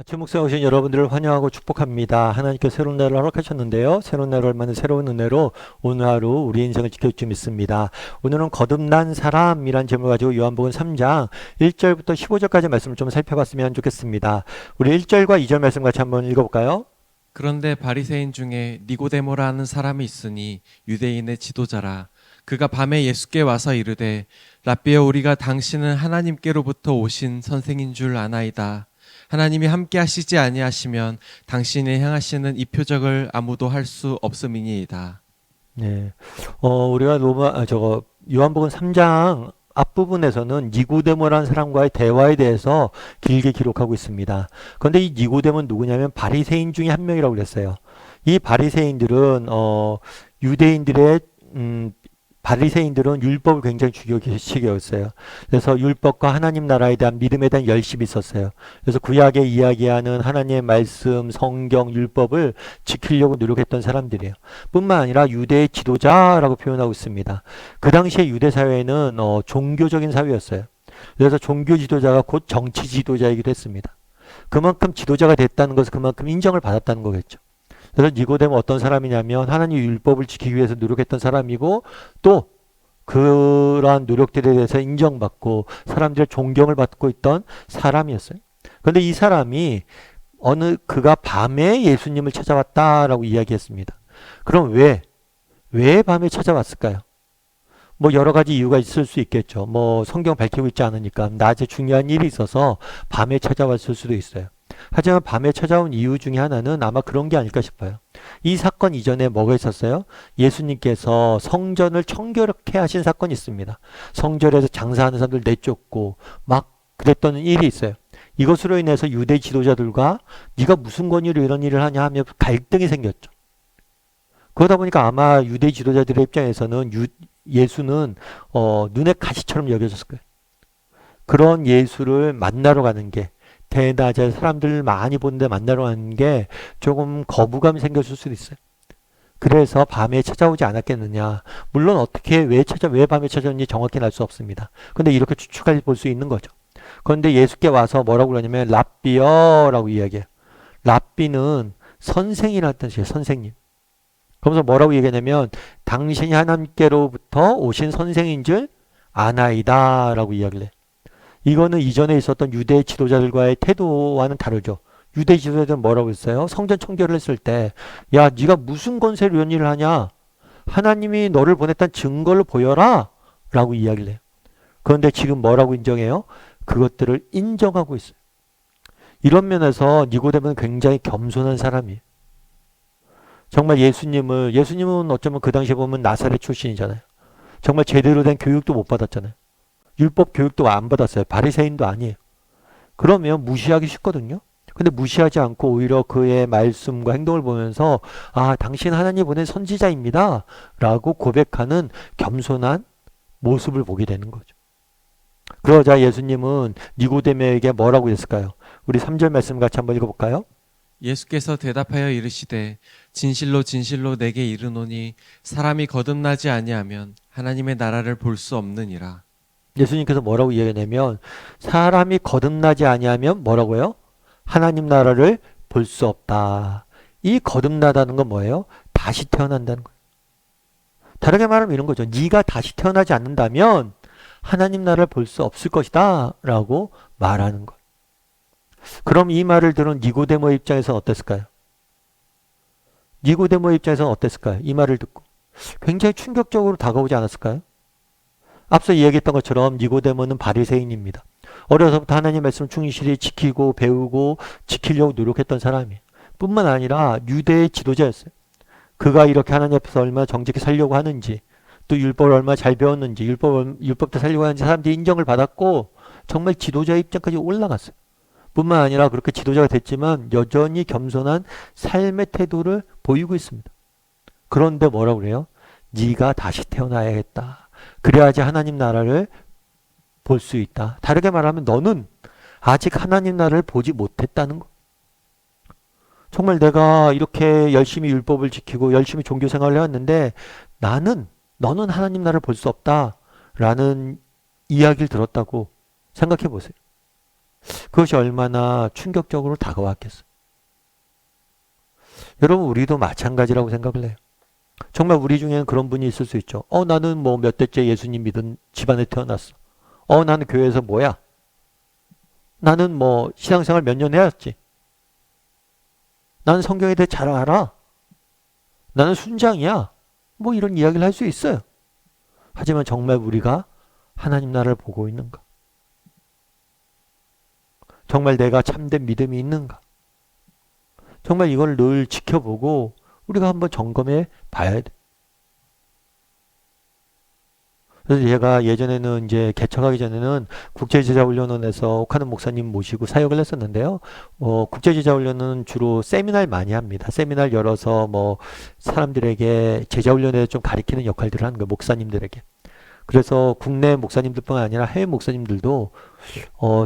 아침 묵상에 오신 여러분들을 환영하고 축복합니다. 하나님께서 새로운 날을 허락하셨는데요. 새로운 날을 얼마나 새로운 은혜로 오늘 하루 우리 인생을 지켜줄 줄 믿습니다. 오늘은 거듭난 사람이란 제목을 가지고 요한복음 3장 1절부터 15절까지 말씀을 좀 살펴봤으면 좋겠습니다. 우리 1절과 2절 말씀 같이 한번 읽어볼까요? 그런데 바리새인 중에 니고데모라 하는 사람이 있으니 유대인의 지도자라. 그가 밤에 예수께 와서 이르되 랍비여, 우리가 당신은 하나님께로부터 오신 선생인 줄 아나이다. 하나님이 함께 하시지 아니하시면 당신이 행하시는 이 표적을 아무도 할 수 없음이니이다. 네. 우리가 요한복음 3장 앞부분에서는 니고데모라는 사람과의 대화에 대해서 길게 기록하고 있습니다. 그런데 이 니고데모는 누구냐면 바리새인 중에 한 명이라고 그랬어요. 이 유대인들의 바리새인들은 율법을 굉장히 중요시 여겼어요. 그래서 율법과 하나님 나라에 대한 믿음에 대한 열심이 있었어요. 그래서 구약에 이야기하는 하나님의 말씀, 성경, 율법을 지키려고 노력했던 사람들이에요. 뿐만 아니라 유대의 지도자라고 표현하고 있습니다. 그 당시에 유대 사회는 종교적인 사회였어요. 그래서 종교 지도자가 곧 정치 지도자이기도 했습니다. 그만큼 지도자가 됐다는 것은 그만큼 인정을 받았다는 거겠죠. 그래서 니고데모 어떤 사람이냐면 하나님의 율법을 지키기 위해서 노력했던 사람이고, 또 그러한 노력들에 대해서 인정받고 사람들의 존경을 받고 있던 사람이었어요. 그런데 이 사람이 그가 밤에 예수님을 찾아왔다라고 이야기했습니다. 그럼 왜 밤에 찾아왔을까요? 뭐 여러 가지 이유가 있을 수 있겠죠. 뭐 성경 밝히고 있지 않으니까 낮에 중요한 일이 있어서 밤에 찾아왔을 수도 있어요. 하지만 밤에 찾아온 이유 중에 하나는 아마 그런 게 아닐까 싶어요. 이 사건 이전에 뭐가 있었어요? 예수님께서 성전을 청결케 하신 사건이 있습니다. 성전에서 장사하는 사람들 내쫓고 막 그랬던 일이 있어요. 이것으로 인해서 유대 지도자들과 네가 무슨 권위로 이런 일을 하냐 하며 갈등이 생겼죠. 그러다 보니까 아마 유대 지도자들의 입장에서는 예수는 눈의 가시처럼 여겨졌을 거예요. 그런 예수를 만나러 가는 게, 대낮에 사람들 많이 보는데 만나러 가는 게 조금 거부감이 생겼을 수도 있어요. 그래서 밤에 찾아오지 않았겠느냐. 물론 왜 밤에 찾아오는지 정확히 알 수 없습니다. 근데 이렇게 추측해 볼 수 있는 거죠. 그런데 예수께 와서 뭐라고 그러냐면 랍비여라고 이야기해요. 랍비는 선생이라는 뜻이에요. 선생님. 그러면서 뭐라고 얘기하냐면 당신이 하나님께로부터 오신 선생인 줄 아나이다 라고 이야기를 해요. 이거는 이전에 있었던 유대 지도자들과의 태도와는 다르죠. 유대 지도자들은 뭐라고 했어요? 성전 청결을 했을 때, 야, 네가 무슨 권세로 이런 일을 하냐? 하나님이 너를 보냈다는 증거를 보여라 라고 이야기를 해요. 그런데 지금 뭐라고 인정해요? 그것들을 인정하고 있어요. 이런 면에서 니고데모는 굉장히 겸손한 사람이에요. 정말 예수님은 어쩌면 그 당시에 보면 나사렛 출신이잖아요. 정말 제대로 된 교육도 못 받았잖아요. 율법 교육도 안 받았어요. 바리새인도 아니에요. 그러면 무시하기 쉽거든요. 근데 무시하지 않고 오히려 그의 말씀과 행동을 보면서 당신 하나님 보낸 선지자입니다 라고 고백하는 겸손한 모습을 보게 되는 거죠. 그러자 예수님은 니고데모에게 뭐라고 했을까요? 우리 3절 말씀 같이 한번 읽어볼까요? 예수께서 대답하여 이르시되 진실로 진실로 내게 이르노니 사람이 거듭나지 아니하면 하나님의 나라를 볼 수 없느니라. 예수님께서 뭐라고 이야기하냐면 사람이 거듭나지 아니하면 뭐라고요? 하나님 나라를 볼 수 없다. 이 거듭나다는 건 뭐예요? 다시 태어난다는 거예요. 다르게 말하면 이런 거죠. 네가 다시 태어나지 않는다면 하나님 나라를 볼 수 없을 것이다 라고 말하는 거예요. 그럼 이 말을 들은 니고데모의 입장에서는 어땠을까요? 니고데모의 입장에서는 어땠을까요? 이 말을 듣고 굉장히 충격적으로 다가오지 않았을까요? 앞서 이야기했던 것처럼 니고데모는 바리새인입니다. 어려서부터 하나님의 말씀을 충실히 지키고 배우고 지키려고 노력했던 사람이에요. 뿐만 아니라 유대의 지도자였어요. 그가 이렇게 하나님 앞에서 얼마나 정직히 살려고 하는지, 또 율법을 얼마나 잘 배웠는지, 율법도 살려고 하는지 사람들이 인정을 받았고 정말 지도자의 입장까지 올라갔어요. 뿐만 아니라 그렇게 지도자가 됐지만 여전히 겸손한 삶의 태도를 보이고 있습니다. 그런데 뭐라고 그래요? 네가 다시 태어나야겠다. 그래야지 하나님 나라를 볼 수 있다. 다르게 말하면 너는 아직 하나님 나라를 보지 못했다는 거. 정말 내가 이렇게 열심히 율법을 지키고 열심히 종교 생활을 해왔는데 너는 하나님 나라를 볼 수 없다. 라는 이야기를 들었다고 생각해 보세요. 그것이 얼마나 충격적으로 다가왔겠어요. 여러분, 우리도 마찬가지라고 생각을 해요. 정말 우리 중에는 그런 분이 있을 수 있죠. 나는 뭐 몇 대째 예수님 믿은 집안에 태어났어. 나는 교회에서 뭐야? 나는 뭐 신앙생활 몇 년 해왔지. 나는 성경에 대해 잘 알아. 나는 순장이야. 뭐 이런 이야기를 할 수 있어요. 하지만 정말 우리가 하나님 나라를 보고 있는가? 정말 내가 참된 믿음이 있는가? 정말 이걸 늘 지켜보고 우리가 한번 점검해 봐야 돼. 그래서 제가 예전에는 이제 개척하기 전에는 국제제자훈련원에서 옥하는 목사님 모시고 사역을 했었는데요. 국제제자훈련은 주로 세미나를 많이 합니다. 세미나를 열어서 뭐 사람들에게 제자훈련에 대해서 좀 가리키는 역할들을 하는 거예요. 목사님들에게. 그래서 국내 목사님들뿐 아니라 해외 목사님들도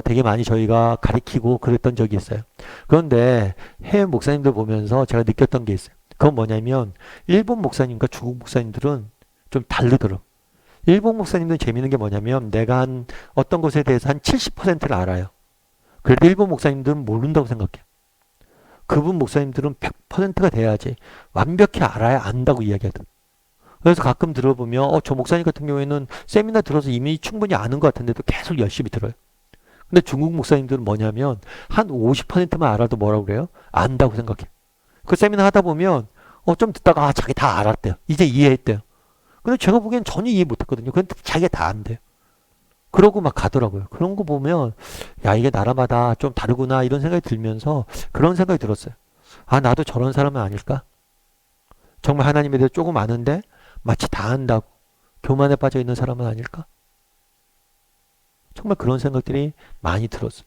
되게 많이 저희가 가리키고 그랬던 적이 있어요. 그런데 해외 목사님들 보면서 제가 느꼈던 게 있어요. 그건 뭐냐면 일본 목사님과 중국 목사님들은 좀 다르더라고요. 일본 목사님들은 재미있는 게 뭐냐면 내가 한 어떤 것에 대해서 한 70%를 알아요. 그래도 일본 목사님들은 모른다고 생각해요. 그분 목사님들은 100%가 돼야지 완벽히 알아야 안다고 이야기하거든. 그래서 가끔 들어보면 저 목사님 같은 경우에는 세미나 들어서 이미 충분히 아는 것 같은데도 계속 열심히 들어요. 근데 중국 목사님들은 뭐냐면 한 50%만 알아도 뭐라고 그래요? 안다고 생각해요. 그 세미나 하다 보면 좀 듣다가 자기 다 알았대요. 이제 이해했대요. 근데 제가 보기엔 전혀 이해 못했거든요. 근데 자기가 다 안돼요. 그러고 막 가더라고요. 그런 거 보면 야 이게 나라마다 좀 다르구나 이런 생각이 들면서 그런 생각이 들었어요. 나도 저런 사람은 아닐까? 정말 하나님에 대해서 조금 아는데 마치 다 안다고 교만에 빠져 있는 사람은 아닐까? 정말 그런 생각들이 많이 들었어요.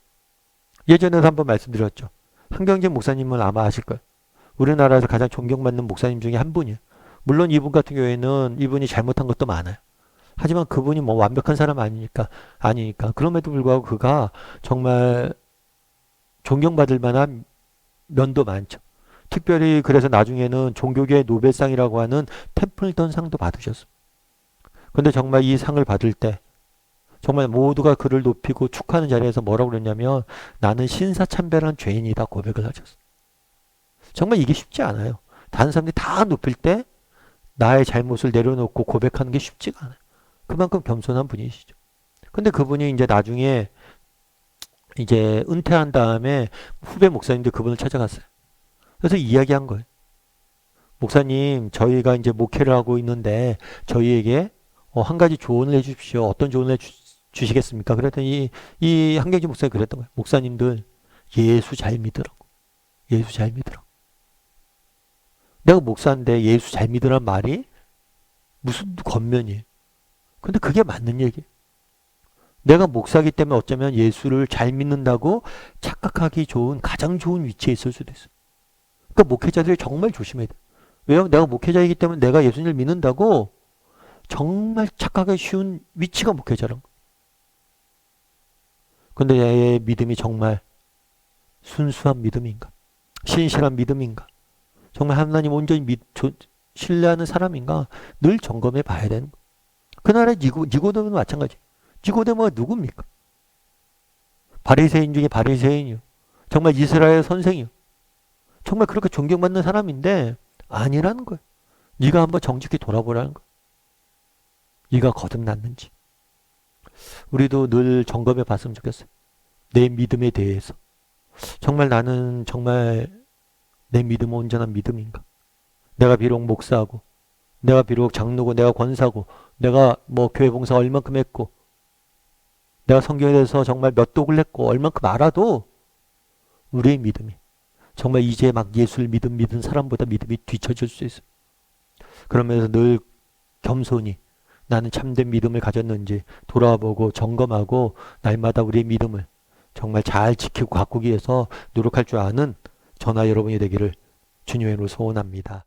예전에도 한번 말씀드렸죠. 한경진 목사님은 아마 아실 거예요. 우리나라에서 가장 존경받는 목사님 중에 한 분이에요. 물론 이분 같은 경우에는 이분이 잘못한 것도 많아요. 하지만 그분이 뭐 완벽한 사람 아니니까. 그럼에도 불구하고 그가 정말 존경받을 만한 면도 많죠. 특별히 그래서 나중에는 종교계의 노벨상이라고 하는 템플턴 상도 받으셨어요. 근데 정말 이 상을 받을 때 정말 모두가 그를 높이고 축하하는 자리에서 뭐라고 그랬냐면 나는 신사참배한 죄인이다 고백을 하셨어요. 정말 이게 쉽지 않아요. 다른 사람들이 다 높일 때 나의 잘못을 내려놓고 고백하는 게 쉽지가 않아요. 그만큼 겸손한 분이시죠. 근데 그분이 이제 나중에 이제 은퇴한 다음에 후배 목사님들 그분을 찾아갔어요. 그래서 이야기한 거예요. 목사님, 저희가 이제 목회를 하고 있는데 저희에게 한 가지 조언을 해주십시오. 어떤 조언을 주시겠습니까? 그랬더니 이 한경진 목사님이 그랬던 거예요. 목사님들 예수 잘 믿으라고. 예수 잘 믿으라고. 내가 목사인데 예수 잘 믿으란 말이 무슨 겉면이에요. 근데 그게 맞는 얘기예요. 내가 목사기 때문에 어쩌면 예수를 잘 믿는다고 착각하기 좋은 가장 좋은 위치에 있을 수도 있어요. 그러니까 목회자들이 정말 조심해야 돼요. 왜요? 내가 목회자이기 때문에 내가 예수님을 믿는다고 정말 착각하기 쉬운 위치가 목회자란 거예요. 근데 내 믿음이 정말 순수한 믿음인가? 신실한 믿음인가? 정말 하나님 온전히 신뢰하는 사람인가? 늘 점검해 봐야 되는 거예요. 그날의 니고데모는 마찬가지. 니고데모가 누굽니까? 바리새인 중에 바리새인이요. 정말 이스라엘 선생이요. 정말 그렇게 존경받는 사람인데 아니라는 거예요. 네가 한번 정직히 돌아보라는 거예요. 네가 거듭났는지. 우리도 늘 점검해 봤으면 좋겠어요. 내 믿음에 대해서. 정말 나는 정말 내 믿음은 온전한 믿음인가? 내가 비록 목사하고 내가 비록 장로고 내가 권사고 내가 뭐 교회 봉사 얼만큼 했고 내가 성경에 대해서 정말 몇 독을 했고 얼만큼 알아도 우리의 믿음이 정말 이제 막 예수를 믿은 사람보다 믿음이 뒤처질 수 있어요. 그러면서 늘 겸손히 나는 참된 믿음을 가졌는지 돌아보고 점검하고 날마다 우리의 믿음을 정말 잘 지키고 가꾸기 위해서 노력할 줄 아는 저나 여러분이 되기를 주님의 이름으로 소원합니다.